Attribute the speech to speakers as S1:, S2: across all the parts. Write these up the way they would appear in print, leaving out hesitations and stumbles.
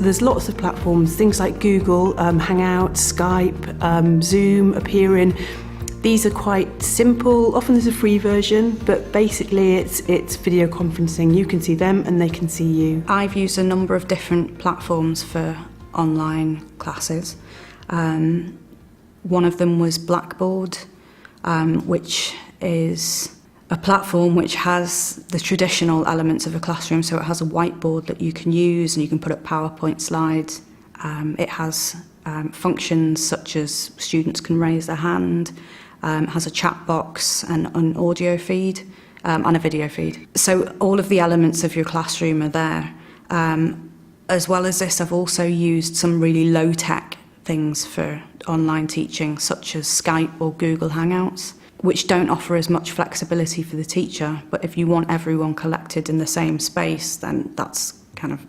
S1: there's lots of platforms, things like Google, Hangouts, Skype, Zoom appearing. These are quite simple. Often there's a free version, but basically it's video conferencing. You can see them and they can see you.
S2: I've used a number of different platforms for online classes. One of them was Blackboard, which is a platform which has the traditional elements of a classroom. So it has a whiteboard that you can use and you can put up PowerPoint slides. It has functions such as students can raise their hand, has a chat box and an audio feed and a video feed. So all of the elements of your classroom are there. As well as this, I've also used some really low-tech things for online teaching, such as Skype or Google Hangouts, which don't offer as much flexibility for the teacher, but if you want everyone collected in the same space, then that's kind of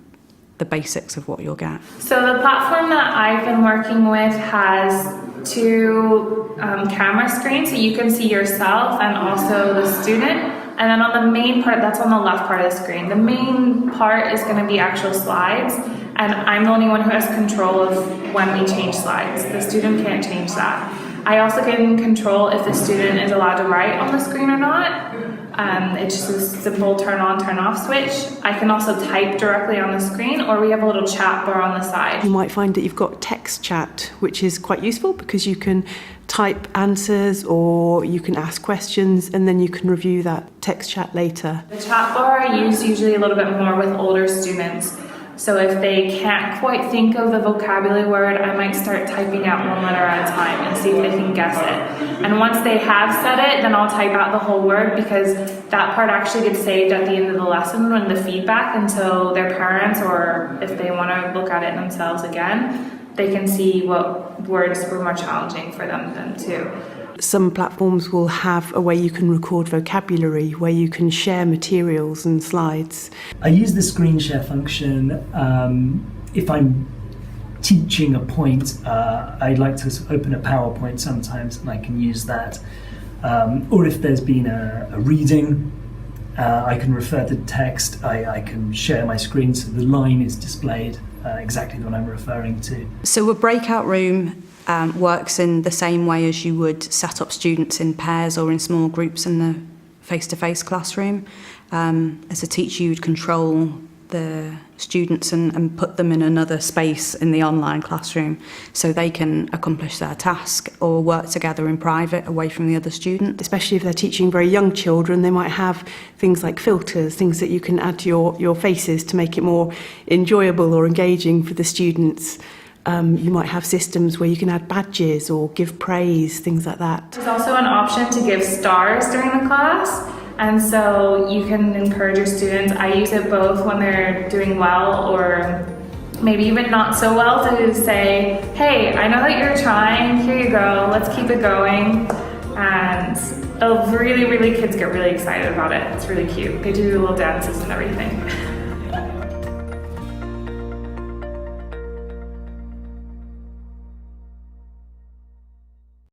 S2: the basics of what you'll get.
S3: So the platform that I've been working with has two camera screens, so you can see yourself and also the student. And then on the main part, that's on the left part of the screen, the main part is going to be actual slides, and I'm the only one who has control of when we change slides. The student can't change that. I also can control if the student is allowed to write on the screen or not. It's just a simple turn on, turn off switch. I can also type directly on the screen, or we have a little chat bar on the side.
S1: You might find that you've got text chat, which is quite useful because you can type answers or you can ask questions and then you can review that text chat later.
S3: The chat bar I use usually a little bit more with older students. So if they can't quite think of the vocabulary word, I might start typing out one letter at a time and see if they can guess it. And once they have said it, then I'll type out the whole word, because that part actually gets saved at the end of the lesson when the feedback, and so their parents, or if they want to look at it themselves again, they can see what words were more challenging for them then too.
S1: Some platforms will have a way you can record vocabulary, where you can share materials and slides.
S4: I use the screen share function if I'm teaching a point. I like to open a PowerPoint sometimes and I can use that. Or if there's been a reading, I can refer to text, I can share my screen so the line is displayed exactly what I'm referring to.
S2: So a breakout room works in the same way as you would set up students in pairs or in small groups in the face-to-face classroom. As a teacher, you'd control the students and put them in another space in the online classroom so they can accomplish their task or work together in private away from the other student.
S1: Especially if they're teaching very young children, they might have things like filters, things that you can add to your faces to make it more enjoyable or engaging for the students. You might have systems where you can add badges or give praise, things like that.
S3: There's also an option to give stars during the class, and so you can encourage your students. I use it both when they're doing well or maybe even not so well, to say, hey, I know that you're trying, here you go, let's keep it going. And kids get really excited about it. It's really cute. They do little dances and everything.